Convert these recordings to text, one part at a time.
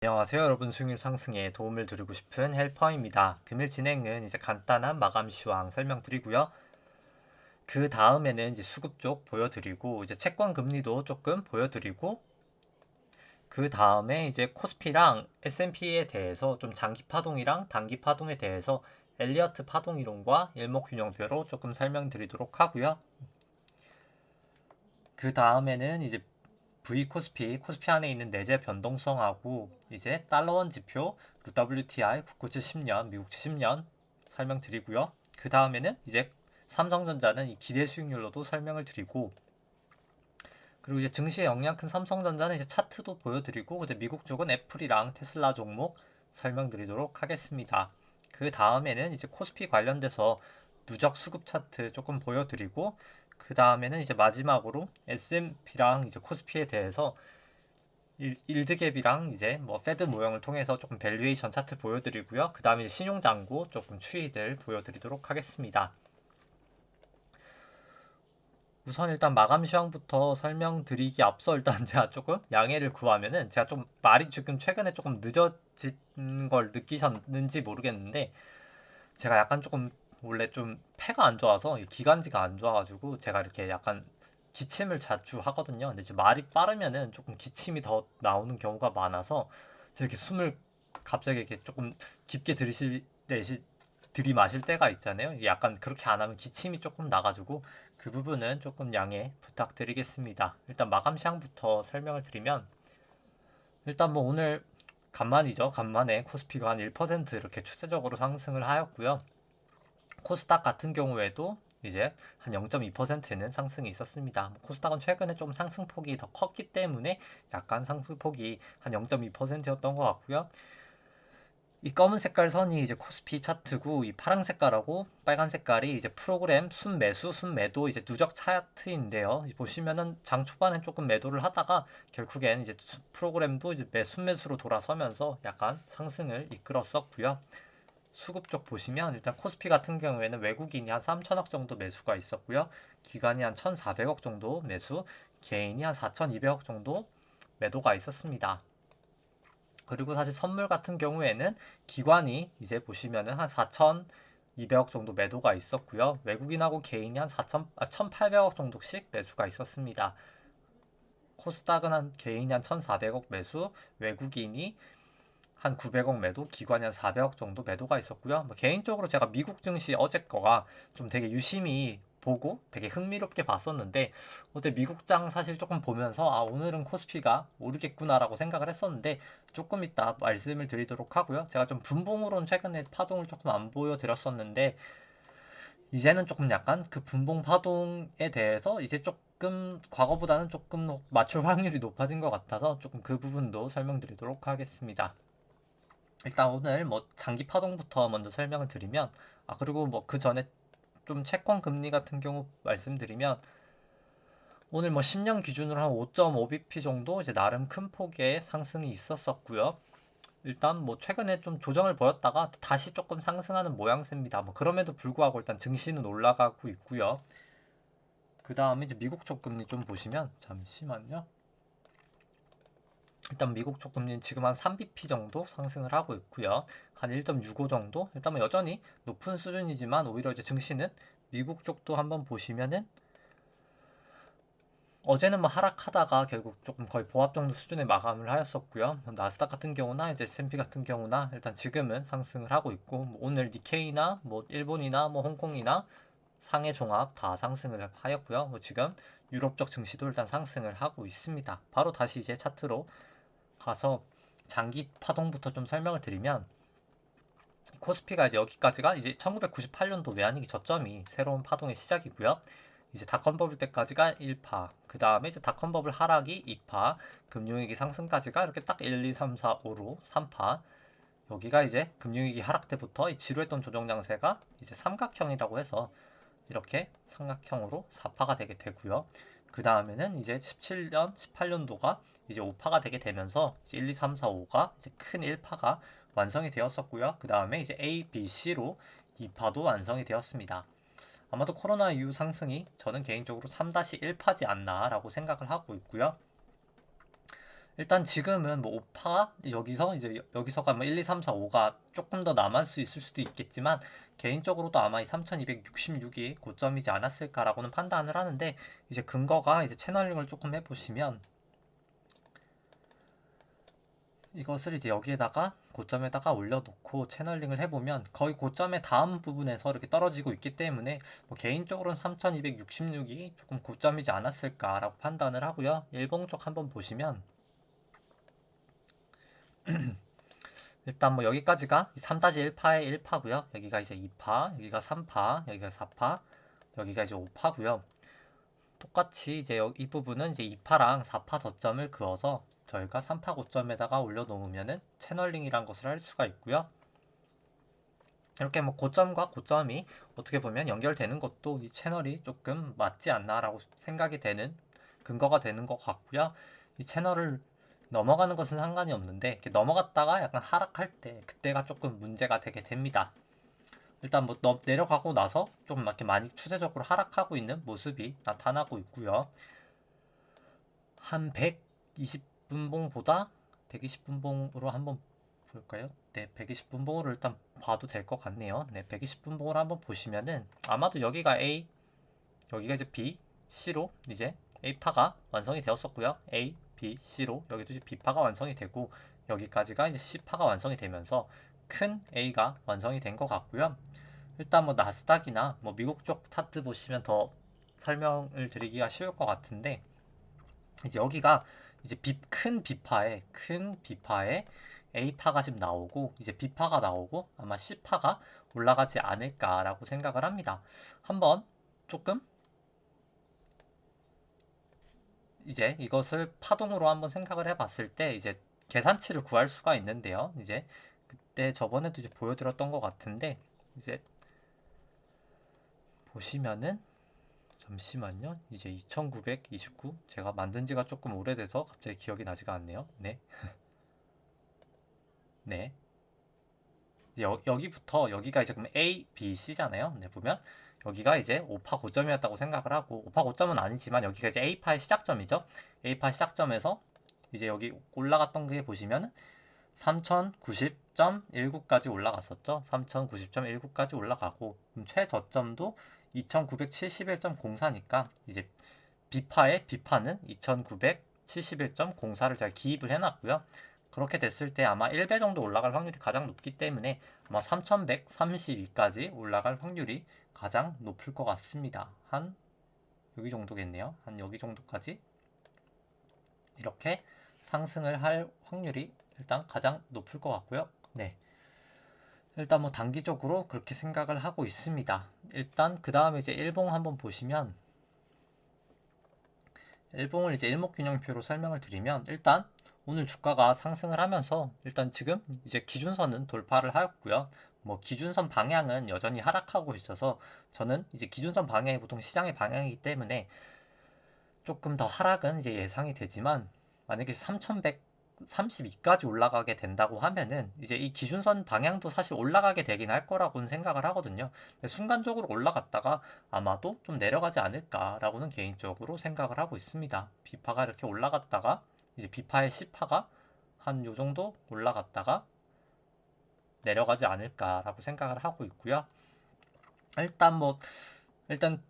안녕하세요 여러분, 수익률 상승에 도움을 드리고 싶은 헬퍼입니다. 금일 진행은 이제 간단한 마감 시황 설명드리고요. 그 다음에는 이제 수급 쪽 보여드리고 이제 채권 금리도 조금 보여드리고 그 다음에 이제 코스피랑 S&P에 대해서 좀 장기 파동이랑 단기 파동에 대해서 엘리어트 파동 이론과 일목균형표로 조금 설명드리도록 하고요. 그 다음에는 이제 코스피 안에 있는 내재 변동성하고 이제 달러원 지표, WTI, 국고채 10년, 미국채 10년 설명드리고요. 그 다음에는 이제 삼성전자는 이 기대 수익률로도 설명을 드리고, 그리고 이제 증시에 영향 큰 삼성전자는 이제 차트도 보여드리고, 근데 미국 쪽은 애플이랑 테슬라 종목 설명드리도록 하겠습니다. 그 다음에는 이제 코스피 관련돼서 누적 수급 차트 조금 보여드리고, 그 다음에는 이제 마지막으로 S&P랑 이제 코스피에 대해서 일드갭이랑 이제 뭐 페드 모형을 통해서 조금 밸류에이션 차트 보여드리고요. 그 다음에 신용장구 조금 추이들 보여드리도록 하겠습니다. 우선 일단 마감 시황부터 설명드리기 앞서 일단 제가 조금 양해를 구하면은, 제가 좀 말이 지금 최근에 조금 늦어진 걸 느끼셨는지 모르겠는데, 제가 약간 조금 원래 좀 폐가 안 좋아서 기관지가 안 좋아가지고 제가 이렇게 약간 기침을 자주 하거든요. 근데 이제 말이 빠르면은 조금 기침이 더 나오는 경우가 많아서 제가 이렇게 숨을 갑자기 이렇게 조금 깊게 들이마실 때가 있잖아요. 약간 그렇게 안 하면 기침이 조금 나가지고 그 부분은 조금 양해 부탁드리겠습니다. 일단 마감 시황부터 설명을 드리면, 일단 뭐 오늘 간만이죠. 간만에 코스피가 한 1% 이렇게 추세적으로 상승을 하였고요. 코스닥 같은 경우에도 이제 한 0.2%는 상승이 있었습니다. 코스닥은 최근에 좀 상승폭이 더 컸기 때문에 약간 상승폭이 한 0.2%였던 것 같고요. 이 검은 색깔 선이 이제 코스피 차트고, 이 파란 색깔하고 빨간 색깔이 이제 프로그램 순매수, 순매도 이제 누적 차트인데요. 보시면은 장 초반엔 조금 매도를 하다가 결국엔 이제 프로그램도 이제 순매수로 돌아서면서 약간 상승을 이끌었었고요. 수급 쪽 보시면 일단 코스피 같은 경우에는 외국인이 한 3천억 정도 매수가 있었고요. 기관이 한 1,400억 정도 매수, 개인이 한 4,200억 정도 매도가 있었습니다. 그리고 사실 선물 같은 경우에는 기관이 이제 보시면은 한 4,200억 정도 매도가 있었고요. 외국인하고 개인이 한 1,800억 정도씩 매수가 있었습니다. 코스닥은 한 개인이 한 1,400억 매수, 외국인이 한 900억 매도, 기관이 한 400억 정도 매도가 있었고요. 뭐 개인적으로 제가 미국 증시 어제 거가 좀 되게 유심히 보고 되게 흥미롭게 봤었는데, 어제 미국장 사실 조금 보면서 오늘은 코스피가 오르겠구나라고 생각을 했었는데, 조금 이따 말씀을 드리도록 하고요. 제가 좀 분봉으로는 최근에 파동을 조금 안 보여드렸었는데, 이제는 조금 약간 그 분봉 파동에 대해서 이제 조금 과거보다는 조금 맞출 확률이 높아진 것 같아서 조금 그 부분도 설명드리도록 하겠습니다. 일단 오늘 뭐 장기 파동부터 먼저 설명을 드리면, 그리고 뭐 그 전에 좀 채권 금리 같은 경우 말씀드리면, 오늘 뭐 10년 기준으로 한 5.5bp 정도 이제 나름 큰 폭의 상승이 있었었고요. 일단 뭐 최근에 좀 조정을 보였다가 다시 조금 상승하는 모양새입니다. 뭐 그럼에도 불구하고 일단 증시는 올라가고 있고요. 그 다음에 이제 미국 쪽 금리 좀 보시면, 잠시만요. 일단 미국 쪽 금리는 지금 한 3bp 정도 상승을 하고 있고요. 한 1.65 정도? 일단 뭐 여전히 높은 수준이지만, 오히려 이제 증시는 미국 쪽도 한번 보시면은 어제는 뭐 하락하다가 결국 조금 거의 보합 정도 수준의 마감을 하였었고요. 나스닥 같은 경우나 이제 S&P 같은 경우나 일단 지금은 상승을 하고 있고, 뭐 오늘 니케이나 뭐 일본이나 뭐 홍콩이나 상해 종합 다 상승을 하였고요. 뭐 지금 유럽 쪽 증시도 일단 상승을 하고 있습니다. 바로 다시 이제 차트로 가서 장기 파동부터 좀 설명을 드리면, 코스피가 이제 여기까지가 이제 1998년도 외환위기 저점이 새로운 파동의 시작이고요. 이제 닷컴 버블 때까지가 1파, 그 다음에 이제 닷컴 버블 하락이 2파, 금융위기 상승까지가 이렇게 딱 1, 2, 3, 4, 5로 3파. 여기가 이제 금융위기 하락 때부터 이 지루했던 조정 양세가 이제 삼각형이라고 해서 이렇게 삼각형으로 4파가 되게 되고요. 그 다음에는 이제 17년, 18년도가 이제 5파가 되게 되면서 이제 1, 2, 3, 4, 5가 이제 큰 1파가 완성이 되었었고요. 그 다음에 이제 A, B, C로 2파도 완성이 되었습니다. 아마도 코로나 이후 상승이 저는 개인적으로 3-1파지 않나라고 생각을 하고 있고요. 일단 지금은 뭐 5파 여기서 이제 여기서가 뭐 1, 2, 3, 4, 5가 조금 더 남을 수 있을 수도 있겠지만 개인적으로도 아마 이 3266이 고점이지 않았을까라고는 판단을 하는데 이제 근거가 이제 채널링을 조금 해보시면 이것을 이제 여기에다가 고점에다가 올려놓고 채널링을 해보면 거의 고점의 다음 부분에서 이렇게 떨어지고 있기 때문에 뭐 개인적으로는 3266이 조금 고점이지 않았을까라고 판단을 하고요. 일봉 쪽 한번 보시면 일단 뭐 여기까지가 3-1파의 1파고요. 여기가 이제 2파, 여기가 3파, 여기가 4파, 여기가 이제 5파고요. 똑같이 이제 이 부분은 이제 2파랑 4파 저점을 그어서 저희가 3파 고점에다가 올려놓으면은 채널링이란 것을 할 수가 있고요. 이렇게 뭐 고점과 고점이 어떻게 보면 연결되는 것도 이 채널이 조금 맞지 않나라고 생각이 되는 근거가 되는 것 같고요. 이 채널을 넘어가는 것은 상관이 없는데 이렇게 넘어갔다가 약간 하락할 때 그때가 조금 문제가 되게 됩니다. 일단 뭐 내려가고 나서 좀 이렇게 많이 추세적으로 하락하고 있는 모습이 나타나고 있고요. 한 120분봉보다 120분봉으로 한번 볼까요? 네, 120분봉으로 일단 봐도 될 것 같네요. 네, 120분봉으로 한번 보시면은 아마도 여기가 A, 여기가 이제 B, C로 이제 A파가 완성이 되었었고요. A, B, C로 여기도 이제 B파가 완성이 되고 여기까지가 이제 C파가 완성이 되면서 큰 A가 완성이 된 것 같고요. 일단 뭐 나스닥이나 뭐 미국 쪽 차트 보시면 더 설명을 드리기가 쉬울 것 같은데 이제 여기가 이제 큰 B파에 A파가 지금 나오고 이제 B파가 나오고 아마 C파가 올라가지 않을까라고 생각을 합니다. 한번 조금 이제 이것을 파동으로 한번 생각을 해봤을 때 이제 계산치를 구할 수가 있는데요. 이제 그때 저번에도 이제 보여드렸던 것 같은데 이제 보시면은 잠시만요. 이제 2929 제가 만든 지가 조금 오래돼서 갑자기 기억이 나지가 않네요. 네. 네. 여기부터 여기가 이제 그럼 A, B, C잖아요. 네, 보면 여기가 이제 5파 고점이었다고 생각을 하고 5파 고점은 아니지만 여기가 이제 A파의 시작점이죠. A파 시작점에서 이제 여기 올라갔던 게 보시면 3090.19까지 올라갔었죠. 3090.19까지 올라가고 최저점도 2971.04니까 이제 B파는 2971.04를 제가 기입을 해놨고요. 그렇게 됐을 때 아마 1배 정도 올라갈 확률이 가장 높기 때문에 아마 3132까지 올라갈 확률이 가장 높을 것 같습니다. 한 여기 정도겠네요. 한 여기 정도까지 이렇게 상승을 할 확률이 일단 가장 높을 것 같고요. 네. 일단 뭐 단기적으로 그렇게 생각을 하고 있습니다. 일단 그 다음에 이제 일봉 한번 보시면 일봉을 이제 일목균형표로 설명을 드리면 일단 오늘 주가가 상승을 하면서 일단 지금 이제 기준선은 돌파를 하였고요. 뭐 기준선 방향은 여전히 하락하고 있어서 저는 이제 기준선 방향이 보통 시장의 방향이기 때문에 조금 더 하락은 이제 예상이 되지만 만약에 3132까지 올라가게 된다고 하면은 이제 이 기준선 방향도 사실 올라가게 되긴 할 거라고는 생각을 하거든요. 순간적으로 올라갔다가 아마도 좀 내려가지 않을까라고는 개인적으로 생각을 하고 있습니다. B파가 이렇게 올라갔다가 이제 B파의 C파가 한 요 정도 올라갔다가 내려가지 않을까라고 생각을 하고 있고요. 일단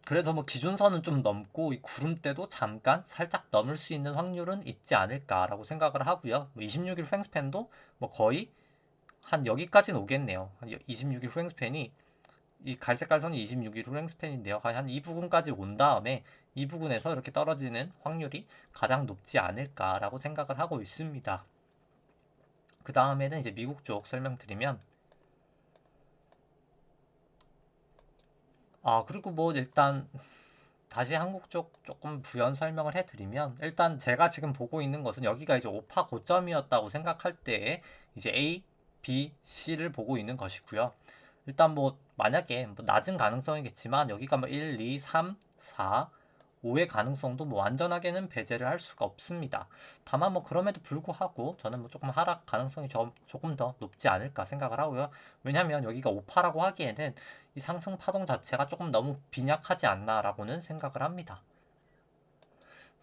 그래서 뭐 기준선은 좀 넘고 이 구름대도 잠깐 살짝 넘을 수 있는 확률은 있지 않을까라고 생각을 하고요. 뭐 26일 후행스팬도 뭐 거의 한 여기까지는 오겠네요. 26일 후행스팬이 이 갈색깔 선이 26일 후행스팬인데요. 한 이 부분까지 온 다음에 이 부분에서 이렇게 떨어지는 확률이 가장 높지 않을까라고 생각을 하고 있습니다. 그 다음에는 이제 미국 쪽 설명드리면 그리고 뭐 일단 다시 한국 쪽 조금 부연 설명을 해드리면 일단 제가 지금 보고 있는 것은 여기가 이제 5파 고점이었다고 생각할 때에 이제 A, B, C를 보고 있는 것이고요. 일단 뭐 만약에 뭐 낮은 가능성이겠지만 여기가 뭐 1, 2, 3, 4, 5의 가능성도 뭐 완전하게는 배제를 할 수가 없습니다. 다만 뭐 그럼에도 불구하고 저는 뭐 조금 하락 가능성이 조금 더 높지 않을까 생각을 하고요. 왜냐하면 여기가 5파라고 하기에는 이 상승 파동 자체가 조금 너무 빈약하지 않나라고는 생각을 합니다.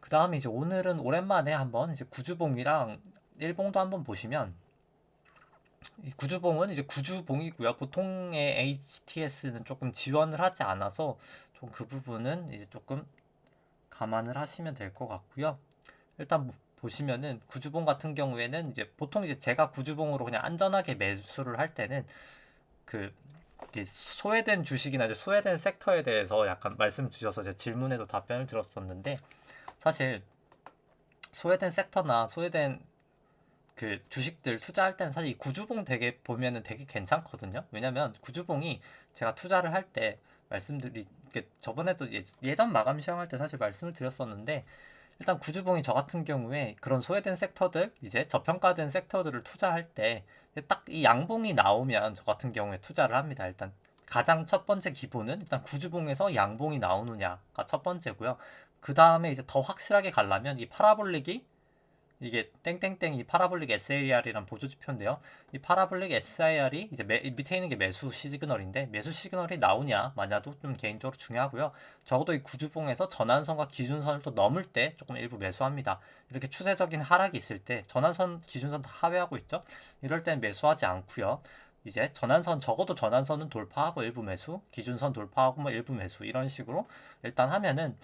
그 다음에 이제 오늘은 오랜만에 한번 이제 구주봉이랑 일봉도 한번 보시면, 이 구주봉은 이제 구주봉이고요. 보통의 HTS는 조금 지원을 하지 않아서 좀 그 부분은 이제 조금 감안을 하시면 될 것 같고요. 일단 보시면은 구주봉 같은 경우에는 이제 보통 이제 제가 구주봉으로 그냥 안전하게 매수를 할 때는 그 소외된 주식이나 이제 소외된 섹터에 대해서 약간 말씀 주셔서 제 질문에도 답변을 들었었는데, 사실 소외된 섹터나 소외된 그 주식들 투자할 때는 사실 이 구주봉 되게 보면은 되게 괜찮거든요. 왜냐면 구주봉이 제가 투자를 할 때 말씀드리 저번에도 예전 마감 시황할 때 사실 말씀을 드렸었는데, 일단 구주봉이 저 같은 경우에 그런 소외된 섹터들, 이제 저평가된 섹터들을 투자할 때 딱 이 양봉이 나오면 저 같은 경우에 투자를 합니다. 일단 가장 첫 번째 기본은 일단 구주봉에서 양봉이 나오느냐가 첫 번째고요. 그 다음에 이제 더 확실하게 가려면 이 파라볼릭이, 이게 땡땡땡 이 파라볼릭 SAR이란 보조 지표인데요. 이 파라볼릭 SAR이 이제 밑에 있는 게 매수 시그널인데, 매수 시그널이 나오냐 마냐도 좀 개인적으로 중요하고요. 적어도 이 구주봉에서 전환선과 기준선을 또 넘을 때 조금 일부 매수합니다. 이렇게 추세적인 하락이 있을 때 전환선, 기준선 다 하회하고 있죠. 이럴 땐 매수하지 않고요. 이제 전환선, 적어도 전환선은 돌파하고 일부 매수, 기준선 돌파하고 뭐 일부 매수, 이런 식으로 일단 하면은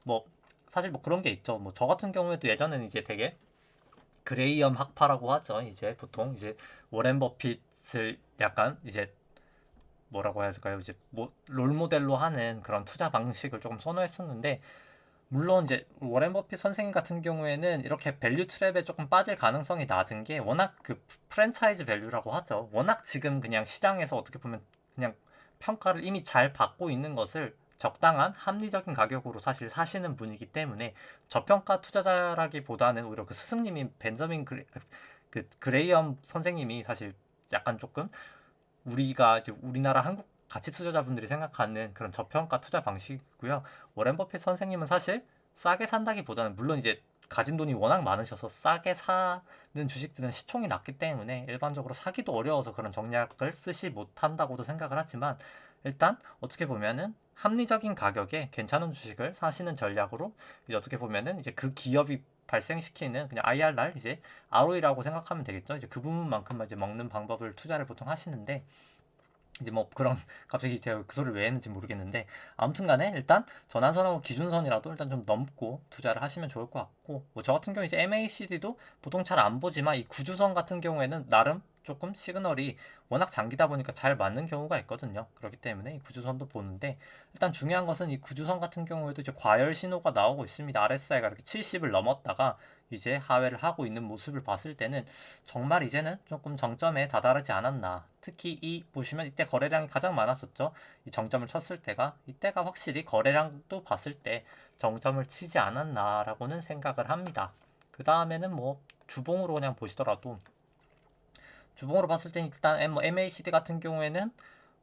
뭐 사실 뭐 그런 게 있죠. 뭐 저 같은 경우에도 예전에는 이제 되게 그레이엄 학파라고 하죠. 이제 보통 이제 워렌 버핏을 약간 이제 뭐라고 해야 될까요? 이제 뭐 롤모델로 하는 그런 투자 방식을 조금 선호했었는데, 물론 이제 워렌 버핏 선생님 같은 경우에는 이렇게 밸류 트랩에 조금 빠질 가능성이 낮은 게, 워낙 그 프랜차이즈 밸류라고 하죠. 워낙 지금 그냥 시장에서 어떻게 보면 그냥 평가를 이미 잘 받고 있는 것을 적당한 합리적인 가격으로 사실 사시는 분이기 때문에, 저평가 투자자라기보다는 오히려 그 스승님인 벤저민 그 그레이엄 선생님이 사실 약간 조금 우리가 이제 우리나라 한국 가치 투자자분들이 생각하는 그런 저평가 투자 방식이고요. 워렌 버핏 선생님은 사실 싸게 산다기보다는, 물론 이제 가진 돈이 워낙 많으셔서 싸게 사는 주식들은 시총이 낮기 때문에 일반적으로 사기도 어려워서 그런 전략을 쓰지 못한다고도 생각을 하지만, 일단 어떻게 보면은 합리적인 가격에 괜찮은 주식을 사시는 전략으로, 이제 어떻게 보면은 이제 그 기업이 발생시키는 그냥 IRR, 이제 ROE라고 생각하면 되겠죠. 이제 그 부분만큼만 이제 먹는 방법을 투자를 보통 하시는데, 이제 뭐 그런 갑자기 제가 그 소리를 왜 했는지 모르겠는데, 아무튼간에 일단 전환선하고 기준선이라도 일단 좀 넘고 투자를 하시면 좋을 것 같고, 뭐 저 같은 경우 이제 MACD도 보통 잘 안 보지만 이 구주선 같은 경우에는 나름 조금 시그널이 워낙 장기다 보니까 잘 맞는 경우가 있거든요. 그렇기 때문에 이 구주선도 보는데, 일단 중요한 것은 이 구주선 같은 경우에도 이제 과열 신호가 나오고 있습니다. RSI가 이렇게 70을 넘었다가 이제 하회를 하고 있는 모습을 봤을 때는 정말 이제는 조금 정점에 다다르지 않았나. 특히 이 보시면 이때 거래량이 가장 많았었죠. 이 정점을 쳤을 때가, 이때가 확실히 거래량도 봤을 때 정점을 치지 않았나라고는 생각을 합니다. 그 다음에는 뭐 주봉으로 그냥 보시더라도, 주봉으로 봤을 때 일단 MACD 같은 경우에는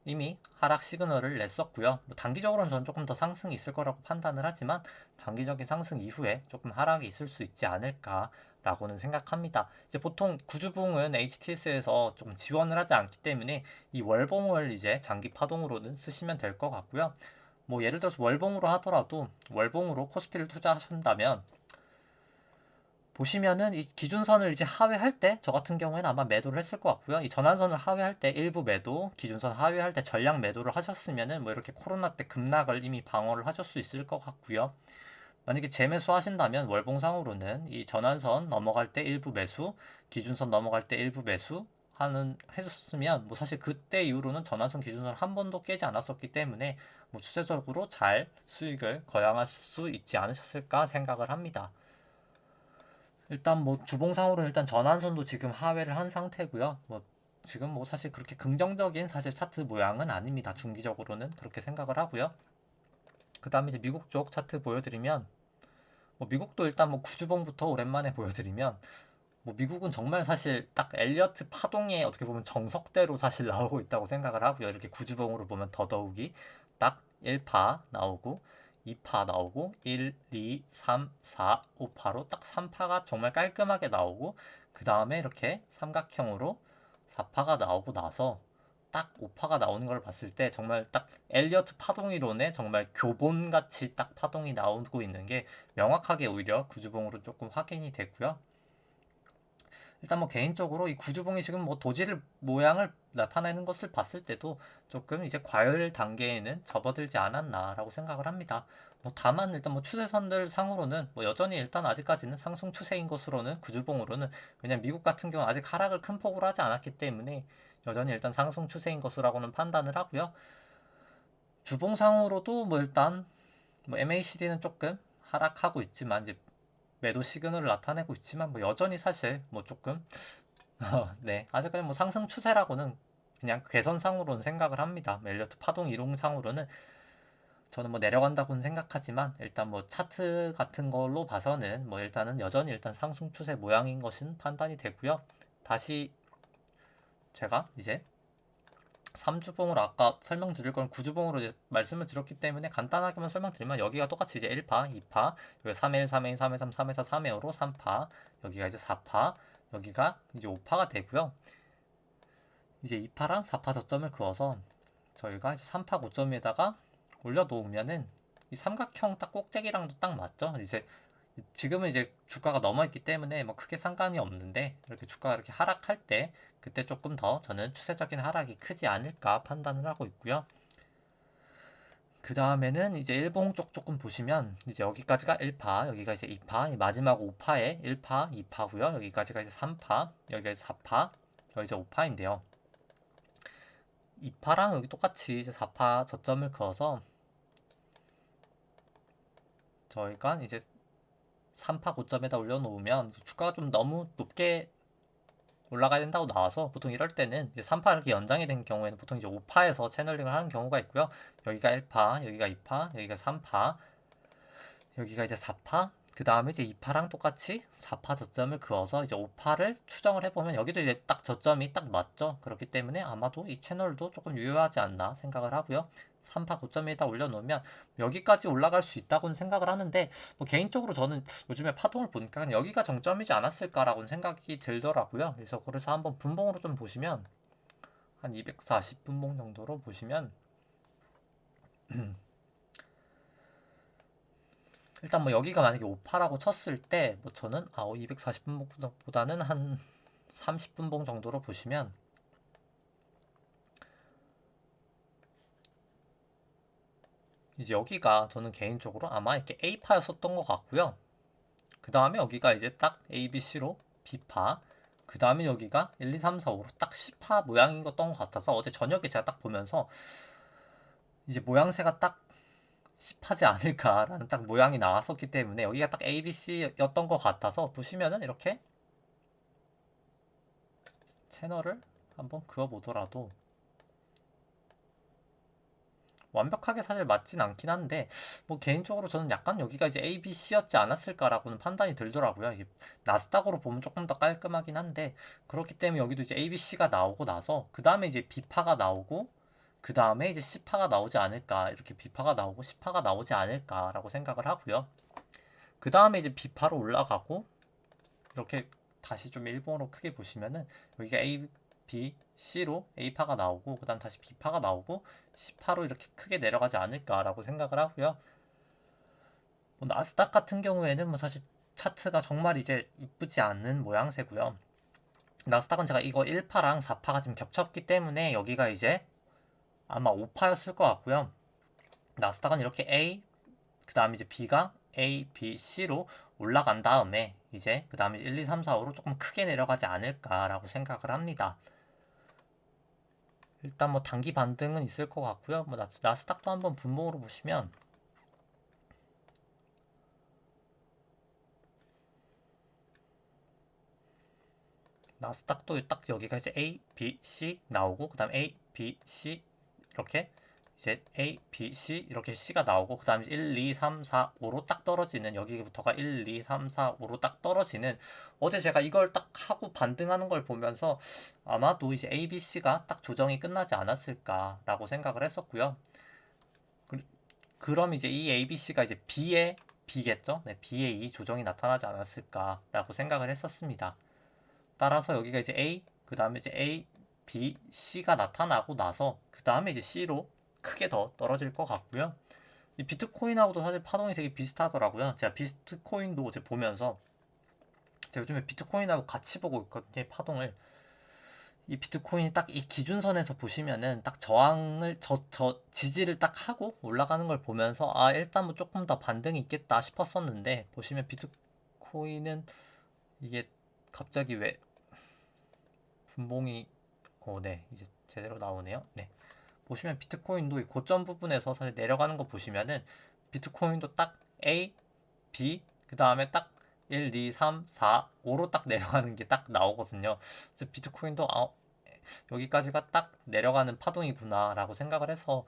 이미 하락 시그널을 냈었고요. 뭐 단기적으로는 저는 조금 더 상승이 있을 거라고 판단을 하지만, 단기적인 상승 이후에 조금 하락이 있을 수 있지 않을까라고는 생각합니다. 이제 보통 구주봉은 HTS에서 좀 지원을 하지 않기 때문에 이 월봉을 이제 장기 파동으로는 쓰시면 될 것 같고요. 뭐 예를 들어서 월봉으로 하더라도, 월봉으로 코스피를 투자하신다면 보시면은 이 기준선을 이제 하회할 때 저 같은 경우에는 아마 매도를 했을 것 같고요. 이 전환선을 하회할 때 일부 매도, 기준선 하회할 때 전량 매도를 하셨으면은 뭐 이렇게 코로나 때 급락을 이미 방어를 하실 수 있을 것 같고요. 만약에 재매수 하신다면 월봉상으로는 이 전환선 넘어갈 때 일부 매수, 기준선 넘어갈 때 일부 매수 하는 했었으면, 뭐 사실 그때 이후로는 전환선 기준선 한 번도 깨지 않았었기 때문에 뭐 추세적으로 잘 수익을 거양할 수 있지 않으셨을까 생각을 합니다. 일단 뭐 주봉상으로는 일단 전환선도 지금 하회를 한 상태고요. 뭐 지금 뭐 사실 그렇게 긍정적인 사실 차트 모양은 아닙니다. 중기적으로는 그렇게 생각을 하고요. 그 다음에 이제 미국 쪽 차트 보여드리면, 뭐 미국도 일단 뭐 구주봉부터 오랜만에 보여드리면, 뭐 미국은 정말 사실 딱 엘리어트 파동에 어떻게 보면 정석대로 사실 나오고 있다고 생각을 하고요. 이렇게 구주봉으로 보면 더더욱이 딱 1파 나오고 2파 나오고 1, 2, 3, 4, 5파로 딱 3파가 정말 깔끔하게 나오고, 그 다음에 이렇게 삼각형으로 4파가 나오고 나서 딱 오파가 나오는 걸 봤을 때 정말 딱 엘리어트 파동 이론에 정말 교본같이 딱 파동이 나오고 있는 게 명확하게 오히려 구주봉으로 조금 확인이 됐고요. 일단 뭐 개인적으로 이 구주봉이 지금 뭐 도질 모양을 나타내는 것을 봤을 때도 조금 이제 과열 단계에는 접어들지 않았나라고 생각을 합니다. 뭐 다만 일단 뭐 추세선들 상으로는 뭐 여전히 일단 아직까지는 상승 추세인 것으로는 구주봉으로는, 왜냐면 미국 같은 경우는 아직 하락을 큰 폭으로 하지 않았기 때문에 여전히 일단 상승 추세인 것으로는 판단을 하고요. 주봉상으로도 뭐 일단 뭐 MACD는 조금 하락하고 있지만 이제 매도 시그널을 나타내고 있지만 뭐 여전히 사실 뭐 조금 네, 아직까지 뭐 상승 추세라고는 그냥 괴선상으로는 생각을 합니다. 엘리어트 파동 이론상으로는 저는 뭐 내려간다고는 생각하지만 일단 뭐 차트 같은 걸로 봐서는 뭐 일단은 여전히 일단 상승 추세 모양인 것은 판단이 되고요. 다시 제가 이제 3주봉으로 아까 설명드릴 건 9주봉으로 이제 말씀을 드렸기 때문에 간단하게만 설명드리면 여기가 똑같이 이제 1파, 2파, 여기 3회 1, 3회 2, 3회 3, 3회 4, 3회 5로 3파, 여기가 이제 4파, 여기가 이제 5파가 되고요. 이제 2파랑 4파 저점을 그어서 저희가 이제 3파 고점에다가 올려놓으면은 이 삼각형 딱 꼭대기랑도 딱 맞죠? 이제 지금은 이제 주가가 넘어있기 때문에 뭐 크게 상관이 없는데 이렇게 주가가 이렇게 하락할 때 그때 조금 더 저는 추세적인 하락이 크지 않을까 판단을 하고 있고요. 그 다음에는 이제 일봉 쪽 조금 보시면 이제 여기까지가 1파, 여기가 이제 2파, 마지막 5파에 1파, 2파고요. 여기까지가 이제 3파, 여기가 이제 4파, 여기 이제 5파인데요. 2파랑 여기 똑같이 이제 4파 저점을 그어서 저희가 이제 3파 고점에다 올려놓으면 주가가 좀 너무 높게 올라가야 된다고 나와서 보통 이럴 때는 이제 3파 이렇게 연장이 된 경우에는 보통 이제 5파에서 채널링을 하는 경우가 있고요. 여기가 1파, 여기가 2파, 여기가 3파, 여기가 이제 4파, 그 다음에 이제 2파랑 똑같이 4파 저점을 그어서 이제 5파를 추정을 해보면 여기도 이제 딱 저점이 딱 맞죠. 그렇기 때문에 아마도 이 채널도 조금 유효하지 않나 생각을 하고요. 3파 고점에다 올려놓으면 여기까지 올라갈 수 있다고는 생각을 하는데 뭐 개인적으로 저는 요즘에 파동을 보니까 여기가 정점이지 않았을까라고는 생각이 들더라고요. 그래서 한번 분봉으로 좀 보시면 한 240분봉 정도로 보시면 일단 뭐 여기가 만약에 5파라고 쳤을 때 뭐 저는 240분봉보다는 한 30분봉 정도로 보시면 이제 여기가 저는 개인적으로 아마 이렇게 A파였었던 것 같고요. 그 다음에 여기가 이제 딱 ABC로 B파, 그 다음에 여기가 1, 2, 3, 4, 5로 딱 C파 모양인 것던 것 같아서 어제 저녁에 제가 딱 보면서 이제 모양새가 딱 C파지 않을까라는 딱 모양이 나왔었기 때문에 여기가 딱 ABC였던 것 같아서 보시면은 이렇게 채널을 한번 그어보더라도 완벽하게 사실 맞진 않긴 한데 뭐 개인적으로 저는 약간 여기가 이제 A, B, C였지 않았을까라고는 판단이 들더라고요. 이게 나스닥으로 보면 조금 더 깔끔하긴 한데 그렇기 때문에 여기도 이제 A, B, C가 나오고 나서 그 다음에 이제 B파가 나오고 그 다음에 이제 C파가 나오지 않을까, 이렇게 B파가 나오고 C파가 나오지 않을까라고 생각을 하고요. 그 다음에 이제 B파로 올라가고 이렇게 다시 좀 일본어로 크게 보시면은 여기가 A, B, C로 A파가 나오고 그 다음 다시 B파가 나오고 C파로 이렇게 크게 내려가지 않을까라고 생각을 하고요. 뭐 나스닥 같은 경우에는 뭐 사실 차트가 정말 이제 이쁘지 않은 모양새고요. 나스닥은 제가 이거 1파랑 4파가 지금 겹쳤기 때문에 여기가 이제 아마 5파였을 것 같고요. 나스닥은 이렇게 A, 그 다음에 이제 B가 A, B, C로 올라간 다음에 이제 그 다음에 1, 2, 3, 4, 5로 조금 크게 내려가지 않을까라고 생각을 합니다. 일단 뭐 단기 반등은 있을 것 같고요. 뭐 나스닥도 한번 분봉으로 보시면 나스닥도 딱 여기가 이제 A, B, C 나오고 그 다음 A, B, C 이렇게 이제 A, B, C 이렇게 C가 나오고 그 다음에 1, 2, 3, 4, 5로 딱 떨어지는 여기부터가 1, 2, 3, 4, 5로 딱 떨어지는 어제 제가 이걸 딱 하고 반등하는 걸 보면서 아마도 이제 A, B, C가 딱 조정이 끝나지 않았을까라고 생각을 했었고요. 그럼 이제 이 A, B, C가 이제 B의 B겠죠? 네, B의 이 조정이 나타나지 않았을까라고 생각을 했었습니다. 따라서 여기가 이제 A, 그 다음에 이제 A, B, C가 나타나고 나서 그 다음에 이제 C로 크게 더 떨어질 것 같고요. 이 비트코인하고도 사실 파동이 되게 비슷하더라고요. 제가 비트코인도 이제 보면서 제가 요즘에 비트코인하고 같이 보고 있거든요. 파동을. 이 비트코인이 딱 이 기준선에서 보시면은 딱 저항을 지지를 딱 하고 올라가는 걸 보면서 아 일단 뭐 조금 더 반등이 있겠다 싶었었는데 보시면 비트코인은 이게 갑자기 왜 분봉이 네 이제 제대로 나오네요. 네 보시면 비트코인도 이 고점 부분에서 사실 내려가는 거 보시면은 비트코인도 딱 A, B 그 다음에 딱 1, 2, 3, 4, 5로 딱 내려가는 게 딱 나오거든요. 그래서 비트코인도 여기까지가 딱 내려가는 파동이구나 라고 생각을 해서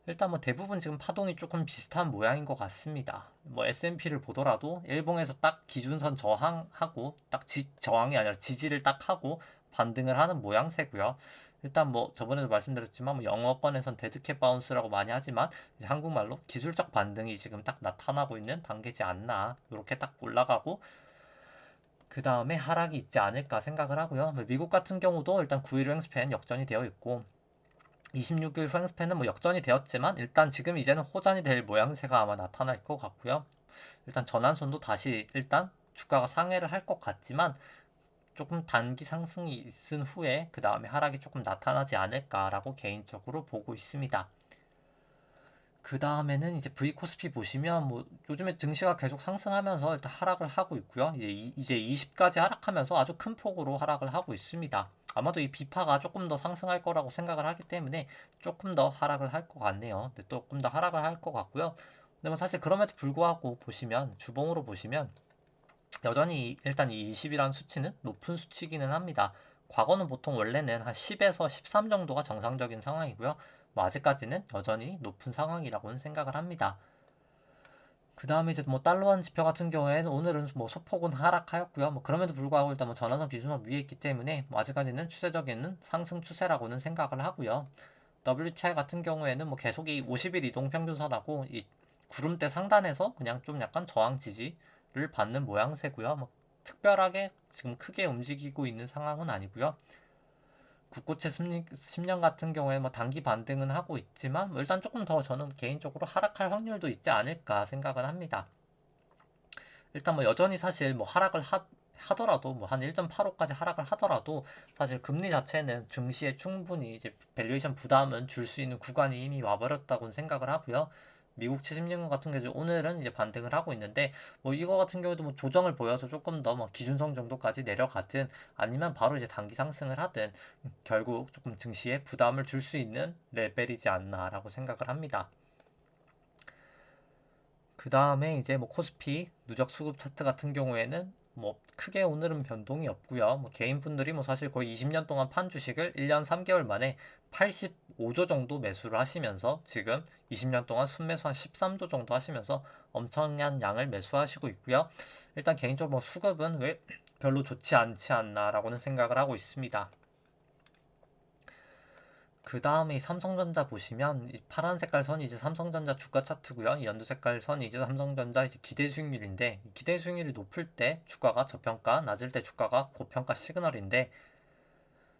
일단 뭐 대부분 지금 파동이 조금 비슷한 모양인 것 같습니다. 뭐 S&P를 보더라도 일봉에서 딱 기준선 저항하고 딱 저항이 아니라 지지를 딱 하고 반등을 하는 모양새고요. 일단 뭐 저번에도 말씀드렸지만 뭐 영어권에선 데드캣 바운스라고 많이 하지만 이제 한국말로 기술적 반등이 지금 딱 나타나고 있는 단계지 않나 이렇게 딱 올라가고 그 다음에 하락이 있지 않을까 생각을 하고요. 미국 같은 경우도 일단 9일 횡스팬 역전이 되어 있고 26일 횡스팬은 뭐 역전이 되었지만 일단 지금 이제는 호전이 될 모양새가 아마 나타날 것 같고요. 일단 전환선도 다시 일단 주가가 상회를 할 것 같지만 조금 단기 상승이 있은 후에 그 다음에 하락이 조금 나타나지 않을까라고 개인적으로 보고 있습니다. 그 다음에는 이제 V 코스피 보시면 뭐 요즘에 증시가 계속 상승하면서 일단 하락을 하고 있고요. 이제 20까지 하락하면서 아주 큰 폭으로 하락을 하고 있습니다. 아마도 이 비파가 조금 더 상승할 거라고 생각을 하기 때문에 조금 더 하락을 할 것 같네요. 근데 조금 더 하락을 할 것 같고요. 근데 뭐 사실 그럼에도 불구하고 보시면 주봉으로 보시면 여전히 일단 이 20이라는 수치는 높은 수치기는 합니다. 과거는 보통 원래는 한 10에서 13 정도가 정상적인 상황이고요. 뭐 아직까지는 여전히 높은 상황이라고는 생각을 합니다. 그 다음에 이제 뭐 달러원 지표 같은 경우에는 오늘은 뭐 소폭은 하락하였고요. 뭐 그럼에도 불구하고 일단 뭐 전환선 기준선 위에 있기 때문에 뭐 아직까지는 추세적인 상승 추세라고는 생각을 하고요. WTI 같은 경우에는 뭐 계속 이 50일 이동 평균선하고 이 구름대 상단에서 그냥 좀 약간 저항 지지를 받는 모양새고요. 뭐 특별하게 지금 크게 움직이고 있는 상황은 아니고요. 국고채 10년 같은 경우에 뭐 단기 반등은 하고 있지만 뭐 일단 조금 더 저는 개인적으로 하락할 확률도 있지 않을까 생각은 합니다. 일단 뭐 여전히 사실 뭐 하락을 하더라도 뭐 한 1.85까지 하락을 하더라도 사실 금리 자체는 증시에 충분히 이제 밸류에이션 부담은 줄 수 있는 구간이 이미 와버렸다고 생각을 하고요. 미국 70년간 같은 경우 오늘은 이제 반등을 하고 있는데 뭐 이거 같은 경우도 뭐 조정을 보여서 조금 더 뭐 기준성 정도까지 내려가든 아니면 바로 이제 단기 상승을 하든 결국 조금 증시에 부담을 줄 수 있는 레벨이지 않나라고 생각을 합니다. 그 다음에 이제 뭐 코스피 누적 수급 차트 같은 경우에는 뭐 크게 오늘은 변동이 없고요. 뭐 개인분들이 뭐 사실 거의 20년 동안 판 주식을 1년 3개월 만에 85조 정도 매수를 하시면서 지금 20년 동안 순매수 한 13조 정도 하시면서 엄청난 양을 매수하시고 있고요. 일단 개인적으로 뭐 수급은 왜 별로 좋지 않지 않나라고는 생각을 하고 있습니다. 그 다음에 삼성전자 보시면 이 파란 색깔 선이 이제 삼성전자 주가 차트고요. 이 연두 색깔 선이 이제 삼성전자 이제 기대 수익률인데 기대 수익률이 높을 때 주가가 저평가, 낮을 때 주가가 고평가 시그널인데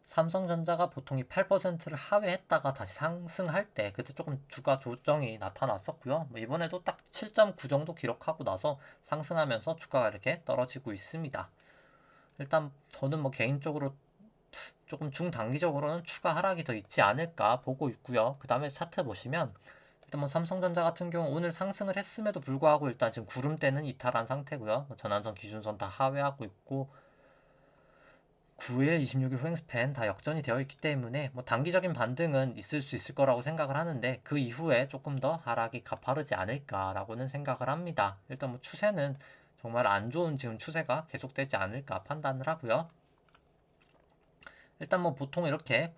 삼성전자가 보통 이 8%를 하회했다가 다시 상승할 때 그때 조금 주가 조정이 나타났었고요. 뭐 이번에도 딱 7.9 정도 기록하고 나서 상승하면서 주가가 이렇게 떨어지고 있습니다. 일단 저는 뭐 개인적으로 조금 중단기적으로는 추가 하락이 더 있지 않을까 보고 있고요. 그 다음에 차트 보시면 일단 뭐 삼성전자 같은 경우 오늘 상승을 했음에도 불구하고 일단 지금 구름대는 이탈한 상태고요. 뭐 전환선 기준선 다 하회하고 있고 9일, 26일 후행스팬 다 역전이 되어 있기 때문에 뭐 단기적인 반등은 있을 수 있을 거라고 생각을 하는데 그 이후에 조금 더 하락이 가파르지 않을까라고는 생각을 합니다. 일단 뭐 추세는 정말 안 좋은 지금 추세가 계속되지 않을까 판단을 하고요. 일단 뭐 보통 이렇게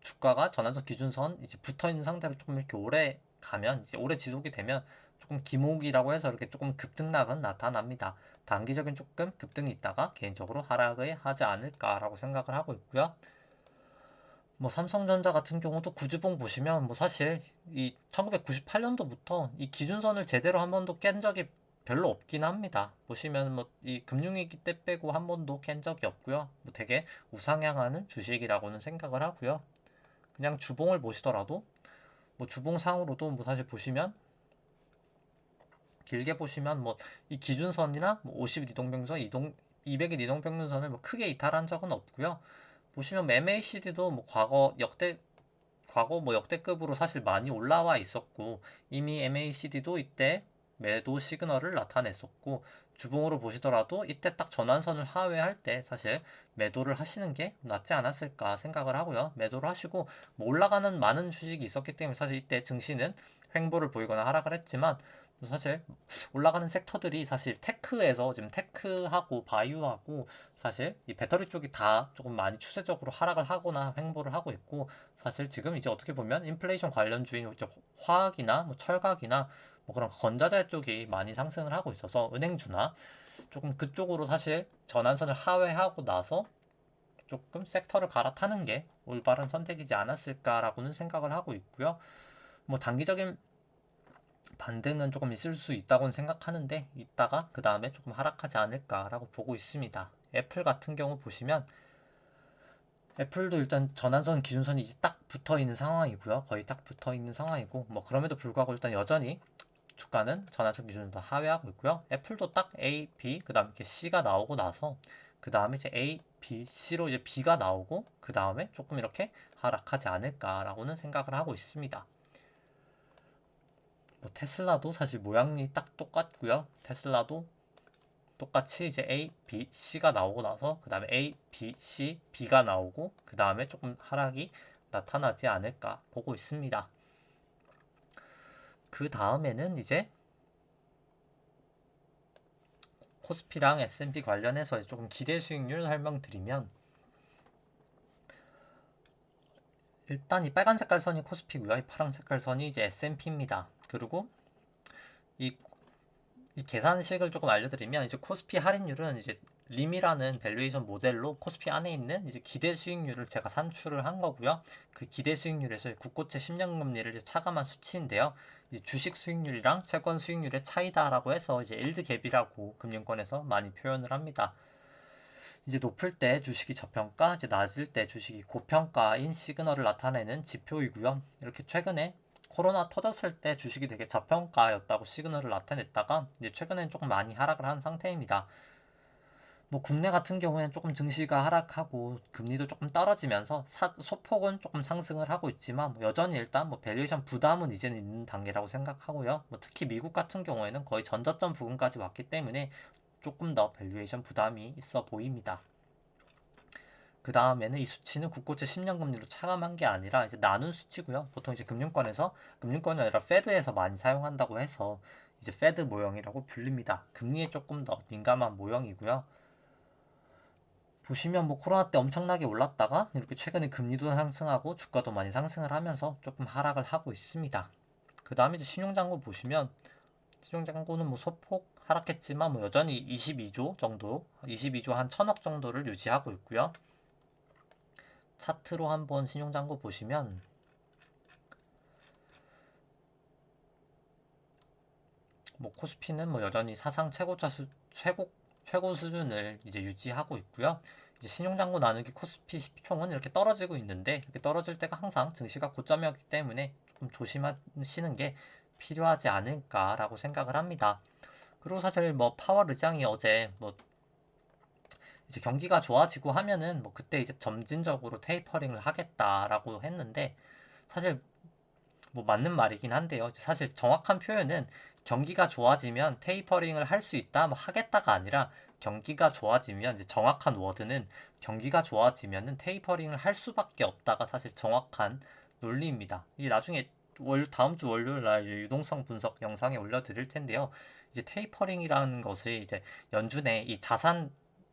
주가가 전환선 기준선 이제 붙어 있는 상태로 조금 이렇게 오래 가면 이제 오래 지속이 되면 조금 기목이라고 해서 이렇게 조금 급등락은 나타납니다. 단기적인 조금 급등이 있다가 개인적으로 하락을 하지 않을까라고 생각을 하고 있고요. 뭐 삼성전자 같은 경우도 구주봉 보시면 뭐 사실 이 1998년도부터 이 기준선을 제대로 한 번도 깬 적이 별로 없긴 합니다. 보시면 뭐 이 금융위기 때 빼고 한 번도 깬 적이 없고요. 뭐 되게 우상향하는 주식이라고는 생각을 하고요. 그냥 주봉을 보시더라도 뭐 주봉상으로도 뭐 사실 보시면 길게 보시면 뭐 이 기준선이나 뭐 50일 이동평균선, 200일 이동평균선을 뭐 크게 이탈한 적은 없고요. 보시면 MACD도 뭐 과거 뭐 역대급으로 사실 많이 올라와 있었고 이미 MACD도 이때 매도 시그널을 나타냈었고 주봉으로 보시더라도 이때 딱 전환선을 하회할 때 사실 매도를 하시는 게 낫지 않았을까 생각을 하고요. 매도를 하시고 뭐 올라가는 많은 주식이 있었기 때문에 사실 이때 증시는 횡보를 보이거나 하락을 했지만 사실 올라가는 섹터들이 사실 테크에서 지금 테크하고 바이오하고 사실 이 배터리 쪽이 다 조금 많이 추세적으로 하락을 하거나 횡보를 하고 있고 사실 지금 이제 어떻게 보면 인플레이션 관련주인 이제 화학이나 뭐 철각이나 뭐 그런 건자재 쪽이 많이 상승을 하고 있어서 은행주나 조금 그쪽으로 사실 전환선을 하회하고 나서 조금 섹터를 갈아타는 게 올바른 선택이지 않았을까라고는 생각을 하고 있고요. 뭐 단기적인 반등은 조금 있을 수 있다고는 생각하는데 이따가 그 다음에 조금 하락하지 않을까라고 보고 있습니다. 애플 같은 경우 보시면 애플도 일단 전환선 기준선이 이제 딱 붙어 있는 상황이고요. 거의 딱 붙어 있는 상황이고 뭐 그럼에도 불구하고 일단 여전히 주가는 전환선 기준선도 하회하고 있고요. 애플도 딱 A, B 그다음에 이렇게 C가 나오고 나서 그 다음에 이제 A, B, C로 이제 B가 나오고 그 다음에 조금 이렇게 하락하지 않을까라고는 생각을 하고 있습니다. 뭐 테슬라도 사실 모양이 딱 똑같고요. 테슬라도 똑같이 이제 A, B, C가 나오고 나서 그 다음에 A, B, C, B가 나오고 그 다음에 조금 하락이 나타나지 않을까 보고 있습니다. 그 다음에는 이제 코스피랑 S&P 관련해서 조금 기대 수익률 설명드리면 일단 이 빨간 색깔 선이 코스피고요. 이 파란 색깔 선이 이제 S&P입니다. 그리고 이 계산식을 조금 알려드리면 이제 코스피 할인율은 이제 림이라는 밸류에이션 모델로 코스피 안에 있는 이제 기대 수익률을 제가 산출을 한 거고요. 그 기대 수익률에서 국고채 10년 금리를 이제 차감한 수치인데요. 이제 주식 수익률이랑 채권 수익률의 차이다라고 해서 이제 일드 갭이라고 금융권에서 많이 표현을 합니다. 이제 높을 때 주식이 저평가, 이제 낮을 때 주식이 고평가인 시그널을 나타내는 지표이고요. 이렇게 최근에 코로나 터졌을 때 주식이 되게 저평가였다고 시그널을 나타냈다가 이제 최근엔 조금 많이 하락을 한 상태입니다. 뭐 국내 같은 경우에는 조금 증시가 하락하고 금리도 조금 떨어지면서 소폭은 조금 상승을 하고 있지만 뭐 여전히 일단 뭐 밸류에이션 부담은 이제는 있는 단계라고 생각하고요. 뭐 특히 미국 같은 경우에는 거의 전저점 부근까지 왔기 때문에 조금 더 밸류에이션 부담이 있어 보입니다. 그 다음에는 이 수치는 국고채 10년 금리로 차감한 게 아니라 이제 나눈 수치고요. 보통 이제 금융권이 아니라 페드에서 많이 사용한다고 해서 이제 페드 모형이라고 불립니다. 금리에 조금 더 민감한 모형이고요. 보시면 뭐 코로나 때 엄청나게 올랐다가 이렇게 최근에 금리도 상승하고 주가도 많이 상승을 하면서 조금 하락을 하고 있습니다. 그 다음에 이제 신용잔고 보시면 신용잔고는 뭐 소폭 하락했지만 뭐 여전히 22조 정도, 22조 한 1000억 정도를 유지하고 있고요. 차트로 한번 신용잔고 보시면 뭐 코스피는 뭐 여전히 사상 최고 수준을 이제 유지하고 있고요. 이제 신용잔고 나누기 코스피 10총은 이렇게 떨어지고 있는데 이렇게 떨어질 때가 항상 증시가 고점이었기 때문에 조금 조심하시는 게 필요하지 않을까라고 생각을 합니다. 그리고 사실 뭐 파월 의장이 어제 뭐 이제 경기가 좋아지고 하면은 뭐 그때 이제 점진적으로 테이퍼링을 하겠다라고 했는데 사실 뭐 맞는 말이긴 한데요. 사실 정확한 표현은 경기가 좋아지면 테이퍼링을 할 수 있다, 뭐 하겠다가 아니라 경기가 좋아지면 이제 정확한 워드는 경기가 좋아지면은 테이퍼링을 할 수밖에 없다가 사실 정확한 논리입니다. 이게 나중에 다음 주 월요일 날 유동성 분석 영상에 올려드릴 텐데요. 이제 테이퍼링이라는 것이 이제 연준에 이 자산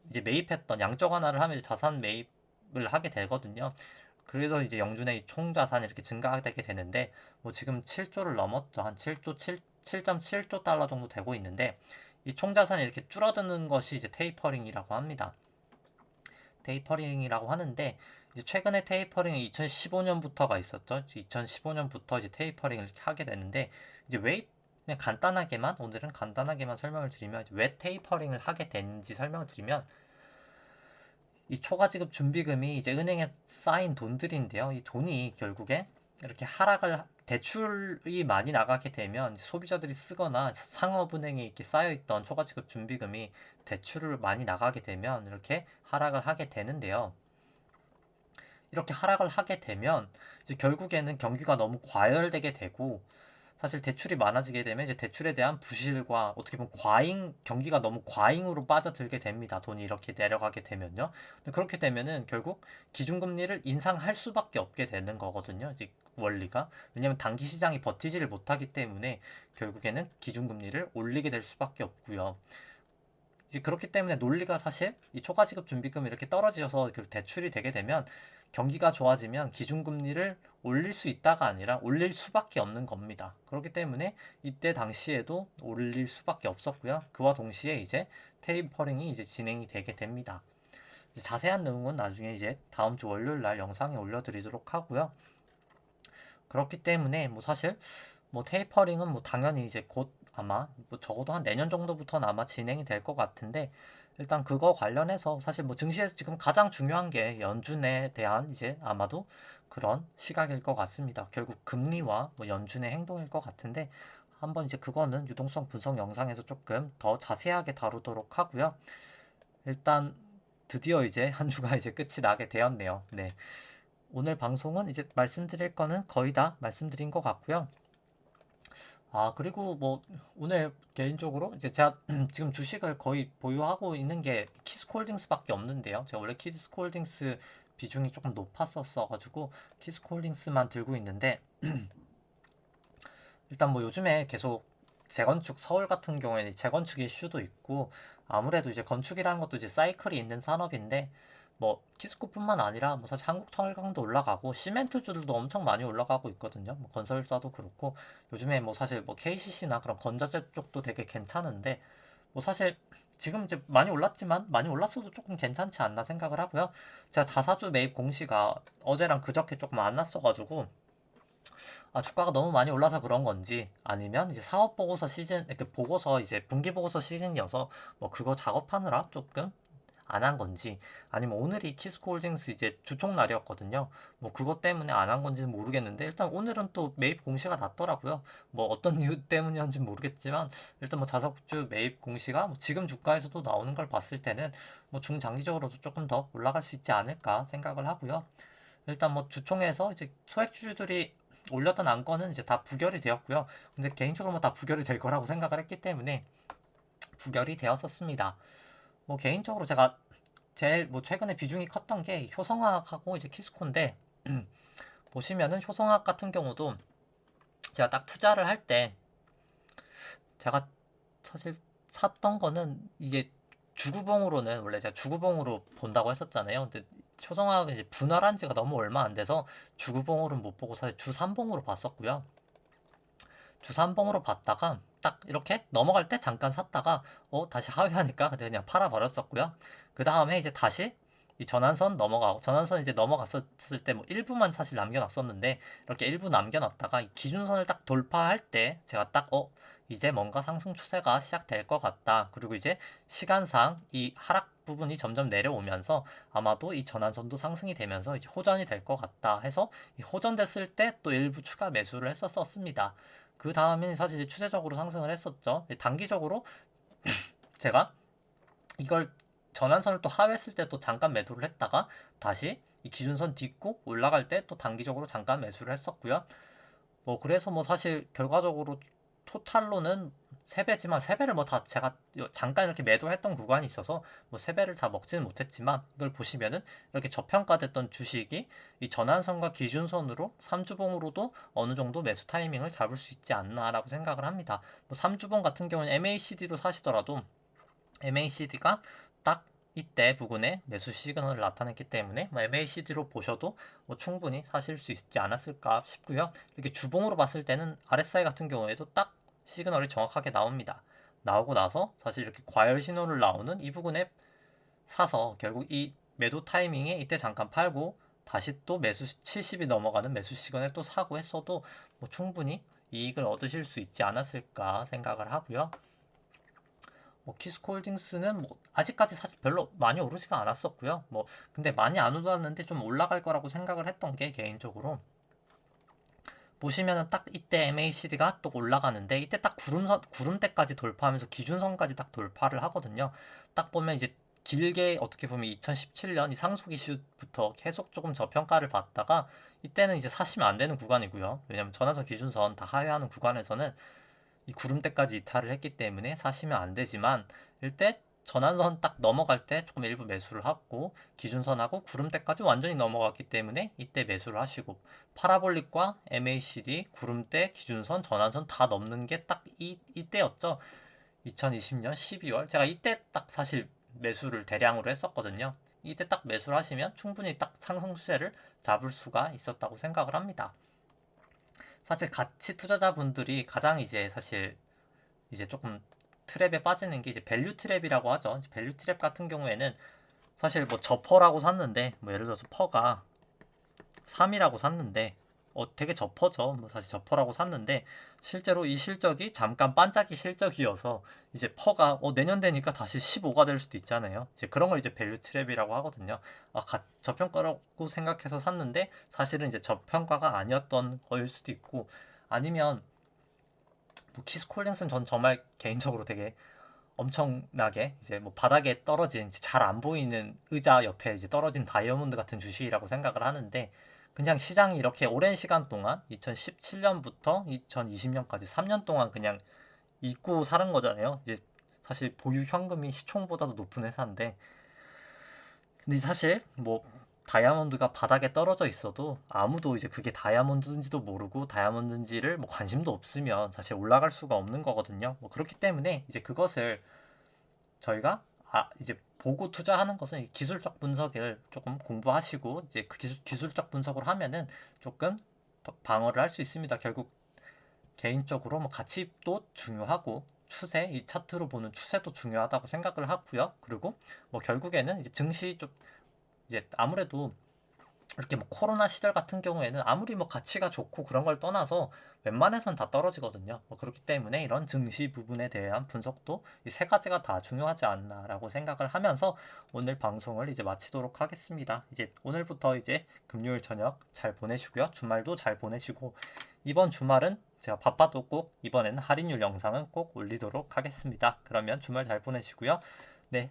이제 매입했던 양적 완화를 하면 자산 매입을 하게 되거든요. 그래서 이제 영준의 총 자산이 이렇게 증가되게 되는데 뭐 지금 7조를 넘었죠. 한 7.7조 달러 정도 되고 있는데 이 총 자산이 이렇게 줄어드는 것이 이제 테이퍼링이라고 합니다. 테이퍼링이라고 하는데 이제 최근에 테이퍼링이 2015년부터가 있었죠. 2015년부터 이제 테이퍼링을 이렇게 하게 되는데 이제 왜 그냥 간단하게만 오늘은 간단하게만 설명을 드리면 왜 테이퍼링을 하게 되는지 설명을 드리면 이 초과지급 준비금이 이제 은행에 쌓인 돈들인데요. 이 돈이 결국에 이렇게 대출이 많이 나가게 되면 소비자들이 쓰거나 상업은행에 이렇게 쌓여있던 초과지급 준비금이 대출을 많이 나가게 되면 이렇게 하락을 하게 되는데요. 이렇게 하락을 하게 되면 이제 결국에는 경기가 너무 과열되게 되고 사실 대출이 많아지게 되면 이제 대출에 대한 부실과 어떻게 보면 경기가 너무 과잉으로 빠져들게 됩니다. 돈이 이렇게 내려가게 되면요. 그렇게 되면은 결국 기준금리를 인상할 수밖에 없게 되는 거거든요. 이제 원리가. 왜냐하면 단기 시장이 버티지를 못하기 때문에 결국에는 기준금리를 올리게 될 수밖에 없고요. 이제 그렇기 때문에 논리가 사실 이 초과지급 준비금이 이렇게 떨어져서 그 대출이 되게 되면 경기가 좋아지면 기준금리를 올릴 수 있다가 아니라 올릴 수밖에 없는 겁니다. 그렇기 때문에 이때 당시에도 올릴 수밖에 없었고요. 그와 동시에 이제 테이퍼링이 이제 진행이 되게 됩니다. 자세한 내용은 나중에 이제 다음 주 월요일 날 영상에 올려드리도록 하고요. 그렇기 때문에 뭐 사실 뭐 테이퍼링은 뭐 당연히 이제 곧 아마 뭐 적어도 한 내년 정도부터는 아마 진행이 될 것 같은데 일단 그거 관련해서 사실 뭐 증시에서 지금 가장 중요한 게 연준에 대한 이제 아마도 그런 시각일 것 같습니다. 결국 금리와 뭐 연준의 행동일 것 같은데 한번 이제 그거는 유동성 분석 영상에서 조금 더 자세하게 다루도록 하고요. 일단 드디어 이제 한 주가 이제 끝이 나게 되었네요. 네. 오늘 방송은 이제 말씀드릴 거는 거의 다 말씀드린 것 같고요. 그리고 뭐, 오늘 개인적으로 이제 제가 지금 주식을 거의 보유하고 있는 게 키스콜딩스밖에 없는데요. 제가 원래 키스콜딩스 비중이 조금 높았었어가지고 키스콜딩스만 들고 있는데, 일단 뭐 요즘에 계속 재건축, 서울 같은 경우에는 재건축 이슈도 있고, 아무래도 이제 건축이라는 것도 이제 사이클이 있는 산업인데, 뭐 키스코뿐만 아니라 뭐 사실 한국 철강도 올라가고 시멘트주들도 엄청 많이 올라가고 있거든요. 뭐 건설사도 그렇고 요즘에 뭐 사실 뭐 KCC나 그런 건자재 쪽도 되게 괜찮은데 뭐 사실 지금 이제 많이 올랐지만 많이 올랐어도 조금 괜찮지 않나 생각을 하고요. 제가 자사주 매입 공시가 어제랑 그저께 조금 안 났어가지고 주가가 너무 많이 올라서 그런 건지 아니면 이제 사업 보고서 시즌 이렇게 보고서 이제 분기 보고서 시즌이어서 뭐 그거 작업하느라 조금 안 한 건지 아니면 오늘이 키스코홀딩스 이제 주총 날이었거든요. 뭐 그것 때문에 안 한 건지는 모르겠는데 일단 오늘은 또 매입 공시가 났더라고요. 뭐 어떤 이유 때문이었는지 모르겠지만 일단 뭐 자석주 매입 공시가 뭐 지금 주가에서도 나오는 걸 봤을 때는 뭐 중장기적으로도 조금 더 올라갈 수 있지 않을까 생각을 하고요. 일단 뭐 주총에서 이제 소액주주들이 올렸던 안건은 이제 다 부결이 되었고요. 근데 개인적으로 뭐 다 부결이 될 거라고 생각을 했기 때문에 부결이 되었었습니다. 뭐 개인적으로 제가 제일 뭐 최근에 비중이 컸던 게 효성화학하고 이제 키스콘데 보시면은 효성화학 같은 경우도 제가 딱 투자를 할 때 제가 사실 샀던 거는 이게 주구봉으로는 원래 제가 주구봉으로 본다고 했었잖아요. 근데 효성화학은 이제 분할한 지가 너무 얼마 안 돼서 주구봉으로는 못 보고 사실 주삼봉으로 봤었고요. 주삼봉으로 봤다가 딱 이렇게 넘어갈 때 잠깐 샀다가 다시 하회하니까 그냥 팔아버렸었고요. 그 다음에 이제 다시 이 전환선 넘어가고 전환선 이제 넘어갔었을 때 뭐 일부만 사실 남겨놨었는데 이렇게 일부 남겨놨다가 이 기준선을 딱 돌파할 때 제가 딱 이제 뭔가 상승 추세가 시작될 것 같다. 그리고 이제 시간상 이 하락 부분이 점점 내려오면서 아마도 이 전환선도 상승이 되면서 이제 호전이 될 것 같다 해서 이 호전됐을 때 또 일부 추가 매수를 했었습니다. 그 다음엔 사실 추세적으로 상승을 했었죠. 단기적으로 제가 이걸 전환선을 또 하회했을 때 또 잠깐 매도를 했다가 다시 이 기준선 딛고 올라갈 때 또 단기적으로 잠깐 매수를 했었고요. 뭐 그래서 뭐 사실 결과적으로 토탈로는 3배지만 3배를 뭐 다 제가 잠깐 이렇게 매도했던 구간이 있어서 뭐 3배를 다 먹지는 못했지만 이걸 보시면은 이렇게 저평가됐던 주식이 이 전환선과 기준선으로 3주봉으로도 어느 정도 매수 타이밍을 잡을 수 있지 않나라고 생각을 합니다. 뭐 3주봉 같은 경우는 MACD로 사시더라도 MACD가 딱 이때 부근에 매수 시그널을 나타냈기 때문에 뭐 MACD로 보셔도 뭐 충분히 사실 수 있지 않았을까 싶고요. 이렇게 주봉으로 봤을 때는 RSI 같은 경우에도 딱 시그널이 정확하게 나옵니다. 나오고 나서 사실 이렇게 과열 신호를 나오는 이 부분에 사서 결국 이 매도 타이밍에 이때 잠깐 팔고 다시 또 매수 70이 넘어가는 매수 시그널 또 사고 했어도 뭐 충분히 이익을 얻으실 수 있지 않았을까 생각을 하고요. 키스코홀딩스는 아직까지 사실 별로 많이 오르지가 않았었고요. 근데 많이 안 올랐는데 좀 올라갈 거라고 생각을 했던 게 개인적으로 보시면은 딱 이때 MACD가 또 올라가는데 이때 딱 구름대까지 돌파하면서 기준선까지 딱 돌파를 하거든요. 딱 보면 이제 길게 어떻게 보면 2017년 이 상속 이슈부터 계속 조금 저평가를 받다가 이때는 이제 사시면 안 되는 구간이고요. 왜냐면 전환선 기준선 다 하회하는 구간에서는 이 구름대까지 이탈을 했기 때문에 사시면 안 되지만 이때 전환선 딱 넘어갈 때 조금 일부 매수를 하고 기준선하고 구름대까지 완전히 넘어갔기 때문에 이때 매수를 하시고 파라볼릭과 MACD, 구름대, 기준선, 전환선 다 넘는 게 딱 이때였죠. 2020년 12월 제가 이때 딱 사실 매수를 대량으로 했었거든요. 이때 딱 매수를 하시면 충분히 딱 상승 추세를 잡을 수가 있었다고 생각을 합니다. 사실 가치 투자자분들이 가장 이제 사실 이제 조금 트랩에 빠지는 게 이제 밸류 트랩이라고 하죠. 밸류 트랩 같은 경우에는 사실 저퍼라고 샀는데 예를 들어서 퍼가 3이라고 샀는데 되게 저퍼죠. 사실 저퍼라고 샀는데 실제로 이 실적이 잠깐 반짝이 실적이어서 이제 퍼가 내년 되니까 다시 15가 될 수도 있잖아요. 이제 그런 걸 이제 밸류 트랩이라고 하거든요. 저평가라고 생각해서 샀는데 사실은 이제 저평가가 아니었던 거일 수도 있고 아니면 키스콜린스는 전 정말 개인적으로 되게 엄청나게 이제 바닥에 떨어진 잘 안 보이는 의자 옆에 이제 떨어진 다이아몬드 같은 주식이라고 생각을 하는데 그냥 시장이 이렇게 오랜 시간 동안 2017년부터 2020년까지 3년 동안 그냥 잊고 사는 거잖아요. 이제 사실 보유 현금이 시총보다도 높은 회사인데 근데 사실 다이아몬드가 바닥에 떨어져 있어도 아무도 이제 그게 다이아몬드인지도 모르고 다이아몬드인지를 관심도 없으면 사실 올라갈 수가 없는 거거든요. 그렇기 때문에 이제 그것을 저희가 이제 보고 투자하는 것은 기술적 분석을 조금 공부하시고 이제 그 기술적 분석을 하면은 조금 방어를 할 수 있습니다. 결국 개인적으로 가치도 중요하고 추세, 이 차트로 보는 추세도 중요하다고 생각을 하고요. 그리고 결국에는 이제 증시 좀 이제 아무래도 이렇게 코로나 시절 같은 경우에는 아무리 가치가 좋고 그런 걸 떠나서 웬만해선 다 떨어지거든요. 그렇기 때문에 이런 증시 부분에 대한 분석도 이 세 가지가 다 중요하지 않나라고 생각을 하면서 오늘 방송을 이제 마치도록 하겠습니다. 이제 오늘부터 이제 금요일 저녁 잘 보내시고요. 주말도 잘 보내시고 이번 주말은 제가 바빠도 꼭 이번에는 할인율 영상은 꼭 올리도록 하겠습니다. 그러면 주말 잘 보내시고요. 네.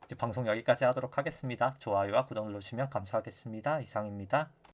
이제 방송 여기까지 하도록 하겠습니다. 좋아요와 구독 눌러주시면 감사하겠습니다. 이상입니다.